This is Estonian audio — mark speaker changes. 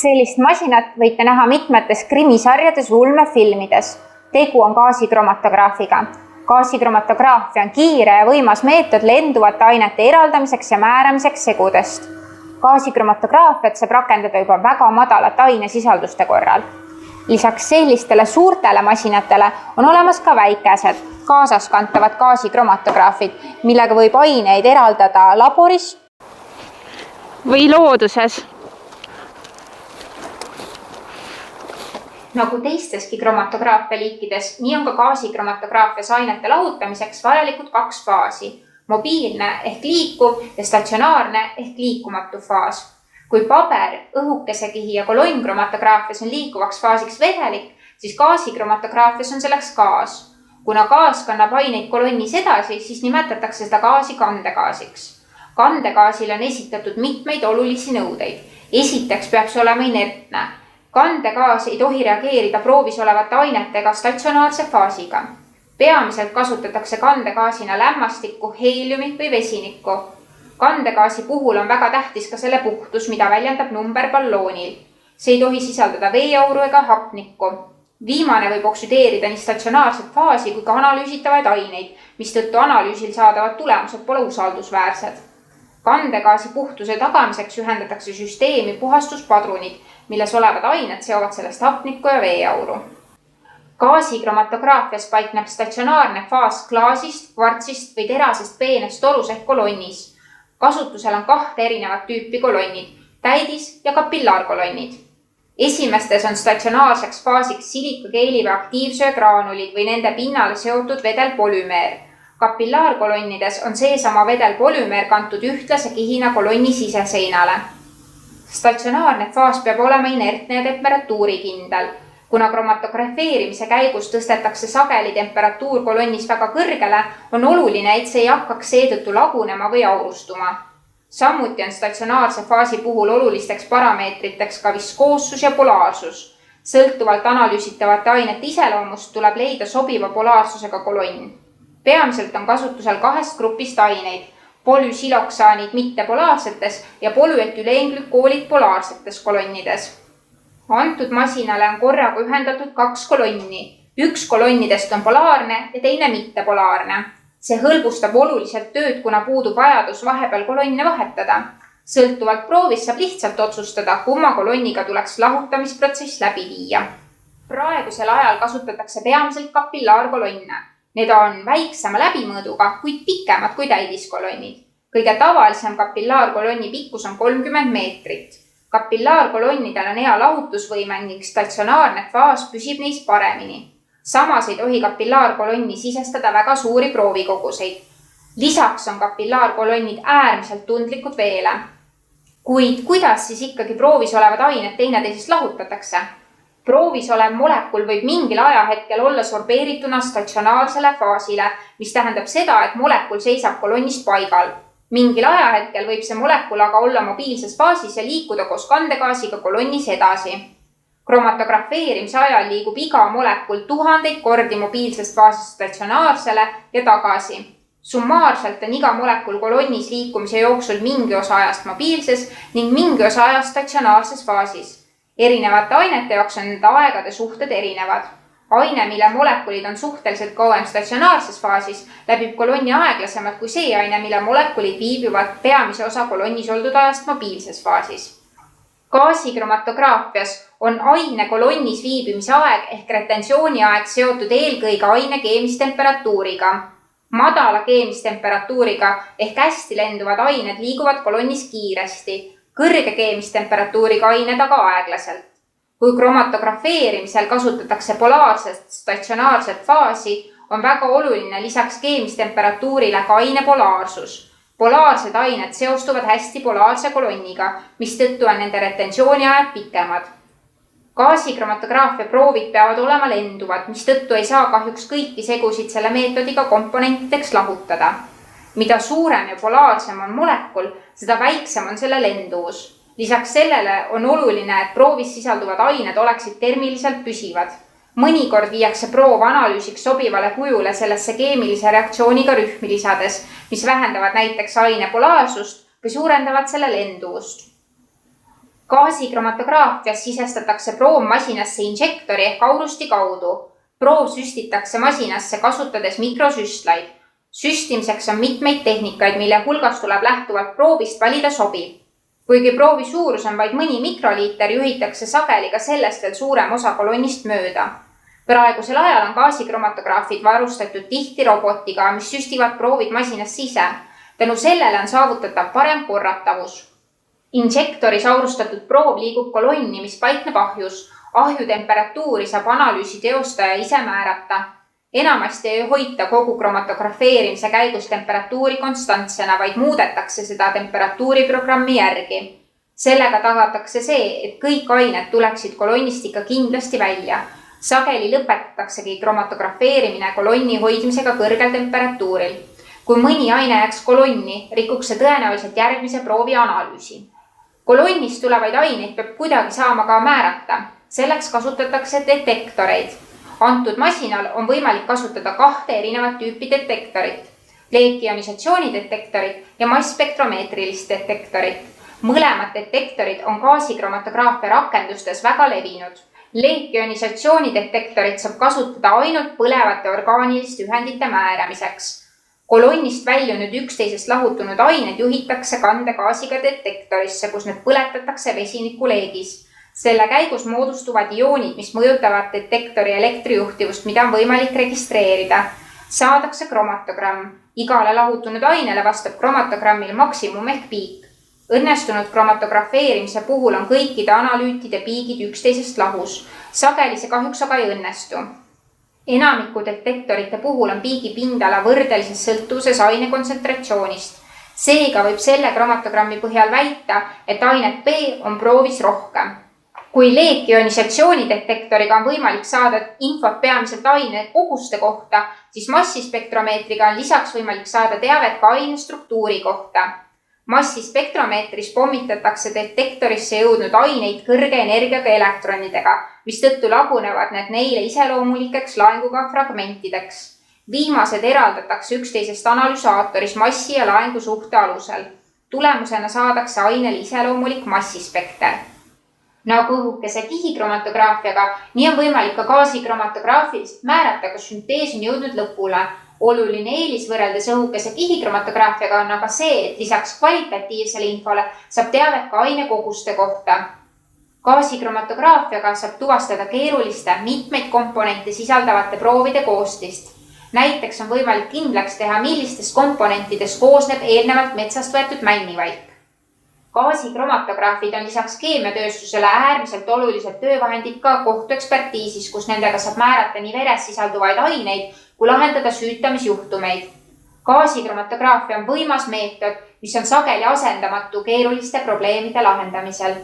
Speaker 1: Sellist masinat võite näha mitmetes krimisarjades või ulmefilmides. Tegu on gaasikromatograafiga. Gaasikromatograafia on kiire ja võimas meetod lenduvate ainete eraldamiseks ja määramiseks segudest. Gaasikromatograafiat saab rakendada juba väga madalate ainesisalduste korral. Lisaks sellistele suurtele masinatele on olemas ka väikesed, kaasas kantavad gaasikromatograafid, millega võib aineid eraldada laboris või looduses. Nagu teisteski kromatograafia liikides, nii on ka gaasikromatograafias ainete lahutamiseks vajalikud 2 faasi. Mobiilne ehk liikuv ja statsionaarne ehk liikumatu faas. Kui paber, õhukesekihi ja kolonnkromatograafias on liikuvaks faasiks vedelik, siis gaasikromatograafias on selleks gaas. Kuna gaas kannab aineid kolonnis edasi, siis nimetatakse seda gaasi kandegaasiks. Kandegaasil on esitatud mitmeid olulisi nõudeid. Esiteks peab see olema inertne. Kandegaas ei tohi reageerida proovis olevate ainetega statsionaarse faasiga. Peamiselt kasutatakse kandegaasina lämmastikku, heeliumi või vesinikku. Kandegaasi puhul on väga tähtis ka selle puhtus, mida väljendab number balloonil. See ei tohi sisaldada veeauru ega hapnikku. Viimane võib oksüdeerida nii statsionaarset faasi kui ka analüüsitavaid aineid, mistõttu analüüsil saadavad tulemused pole usaldusväärsed. Kandegaasi puhtuse tagamiseks ühendatakse süsteemi puhastuspadrunid, milles olevad ained seovad sellest hapnikku ja veeauru. Gaasikromatograafias paikneb statsionaarne faas klaasist, kvartsist või terasest peenest torus ehk kolonnis. Kasutusel on 2 erinevat tüüpi kolonnid, täidis- ja kapillaarkolonnid. Esimestes on statsionaarseks faasiks silikageeli või aktiivsöögraanulid või nende pinnale seotud vedelpolümeer. Kapillaarkolonnides on seesama vedelpolümeer kantud ühtlase kihina kolonni siseseinale. Statsionaarne faas peab olema inertne ja temperatuurikindel. Kuna kromatografeerimise käigus tõstetakse sageli temperatuur kolonnis väga kõrgele, on oluline, et see ei hakkaks seetõttu lagunema või aurustuma. Samuti on statsionaarse faasi puhul olulisteks parameetriteks ka viskoossus ja polaarsus. Sõltuvalt analüüsitavate ainete iseloomust tuleb leida sobiva polaarsusega kolonn. Peamiselt on kasutusel 2 grupist aineid, polüsiloksaanid mittepolaarsetes ja polüetüleenglükoolid polaarsetes kolonnides. Antud masinale on korraga ühendatud 2 kolonni. Üks kolonnidest on polaarne ja teine mittepolaarne. See hõlbustab oluliselt tööd, kuna puudub vajadus vahepeal kolonne vahetada. Sõltuvalt proovist saab lihtsalt otsustada, kumma kolonniga tuleks lahutamisprotsess läbi viia. Praegusel ajal kasutatakse peamiselt kapillaarkolonne. Need on väiksema läbimõõduga, kuid pikemad kui täidiskolonnid. Kõige tavalisem kapillaarkolonni pikkus on 30 meetrit. Kapillaarkolonnidel on hea lahutusvõime ning statsionaarne faas püsib neis paremini. Samas ei tohi kapillaarkolonni sisestada väga suuri proovikoguseid. Lisaks on kapillaarkolonnid äärmiselt tundlikud veele. Kuid kuidas siis ikkagi proovis olevad ained teineteisest lahutatakse? Proovis olev molekul võib mingil ajahetkel olla sorbeerituna statsionaarsele faasile, mis tähendab seda, et molekul seisab kolonnis paigal. Mingil ajahetkel võib see molekul aga olla mobiilses faasis ja liikuda koos kandegaasiga kolonnis edasi. Kromatografeerimise ajal liigub iga molekul 1000 kordi mobiilsest faasist statsionaarsele ja tagasi. Summaarselt on iga molekul kolonnis liikumise jooksul mingi osa ajast mobiilses ning mingi osa ajast statsionaarses faasis. Erinevate ainete jaoks on nende aegade suhted erinevad. Aine, mille molekulid on suhteliselt kauem statsionaarses faasis, läbib kolonni aeglasemalt kui see aine, mille molekulid viibivad peamise osa kolonnis oldud ajast mobiilses faasis. Gaasikromatograafias on aine kolonnis viibimise aeg ehk retensiooni aeg seotud eelkõige aine keemistemperatuuriga. Madala keemistemperatuuriga ehk hästi lenduvad ained liiguvad kolonnis kiiresti, kõrge keemistemperatuuriga ained aga aeglaselt. Kui kromatografeerimisel kasutatakse polaarset statsionaarset faasi, on väga oluline lisaks keemistemperatuurile ka aine polaarsus. Polaarsed ained seostuvad hästi polaarse kolonniga, mistõttu on nende retensiooni ajad pikemad. Gaasikromatograafia proovid peavad olema lenduvad, mistõttu ei saa kahjuks kõiki segusid selle meetodiga komponentideks lahutada. Mida suurem ja polaarsem on molekul, seda väiksem on selle lenduvus. Lisaks sellele on oluline, et proovis sisalduvad ained oleksid termiliselt püsivad. Mõnikord viiakse proov analüüsiks sobivale kujule sellesse keemilise reaktsiooniga rühmi lisades, mis vähendavad näiteks aine polaarsust või suurendavad selle lenduvust. Gaasikromatograafias sisestatakse proov masinasse injektori ehk aurusti kaudu. Proov süstitakse masinasse kasutades mikrosüstlaid. Süstimiseks on mitmeid tehnikaid, mille hulgas tuleb lähtuvalt proovist valida sobiv. Kuigi proovi suurus on vaid mõni mikroliiter, juhitakse sageli ka sellest veel suurem osa kolonnist mööda. Praegusel ajal on gaasikromatograafid varustatud tihti robotiga, mis süstivad proovid masinas sise. Tänu sellele on saavutatav parem korratavus. Injektoris aurustatud proov liigub kolonni, mis paikneb ahjus. Ahju temperatuuri saab analüüsi teostaja ise määrata. Enamasti ei hoita kogu kromatografeerimise käigus temperatuuri konstantsena, vaid muudetakse seda temperatuuriprogrammi järgi. Sellega tagatakse see, et kõik ained tuleksid kolonnist ikka kindlasti välja. Sageli lõpetataksegi kromatografeerimine kolonni hoidmisega kõrgel temperatuuril. Kui mõni aine jääks kolonni, rikuks see tõenäoliselt järgmise proovi analüüsi. Kolonnist tulevaid aineid peab kuidagi saama ka määrata. Selleks kasutatakse detektoreid. Antud masinal on võimalik kasutada 2 erinevat tüüpi detektorit. Leekionisatsioonidetektorit ja massspektromeetrilist detektorit. Mõlemad detektorid on gaasikromatograafia rakendustes väga levinud. Leekionisatsioonidetektorit saab kasutada ainult põlevate orgaaniliste ühendite määramiseks. Kolonnist väljunud üksteisest lahutunud ained juhitakse kandegaasiga detektorisse, kus need põletatakse vesinikuleegis. Selle käigus moodustuvad ioonid, mis mõjutavad detektori elektrijuhtivust, mida on võimalik registreerida. Saadakse kromatogramm. Igale lahutunud ainele vastab kromatogrammil maksimum ehk piik. Õnnestunud kromatografeerimise puhul on kõikide analüütide piigid üksteisest lahus. Sageli see kahjuks aga ei õnnestu. Enamiku detektorite puhul on piigi pindala võrdelises sõltuvuses aine kontsentratsioonist. Seega võib selle kromatogrammi põhjal väita, et ainet B on proovis rohkem. Kui leekionisatsioonidetektoriga on võimalik saada infot peamiselt aine koguste kohta, siis massispektromeetriga on lisaks võimalik saada teavet ka aine struktuuri kohta. Massispektromeetris pommitatakse detektorisse jõudnud aineid kõrge energiaga elektronidega, mistõttu lagunevad need neile iseloomulikeks laenguga fragmentideks. Viimased eraldatakse üksteisest analüsaatoris massi ja laengu suhte alusel. Tulemusena saadakse ainele iseloomulik massispekter. Nagu õhukese kihikromatograafiaga, nii on võimalik ka gaasikromatograafiliselt määrata, kas süntees on jõudnud lõpule. Oluline eelis võrreldes õhukese kihikromatograafiaga on aga see, et lisaks kvalitatiivsele infole saab teavet ka aine koguste kohta. Gaasikromatograafiaga saab tuvastada keeruliste mitmeid komponente sisaldavate proovide koostist. Näiteks on võimalik kindlaks teha, millistest komponentidest koosneb eelnevalt metsast võetud männivaik. Gaasikromatograafid on lisaks keemiatööstusele äärmiselt olulised töövahendid ka kohtuekspertiisis, kus nendega saab määrata nii veres sisalduvaid aineid, kui lahendada süütamisjuhtumeid. Gaasikromatograafia on võimas meetod, mis on sageli asendamatu keeruliste probleemide lahendamisel.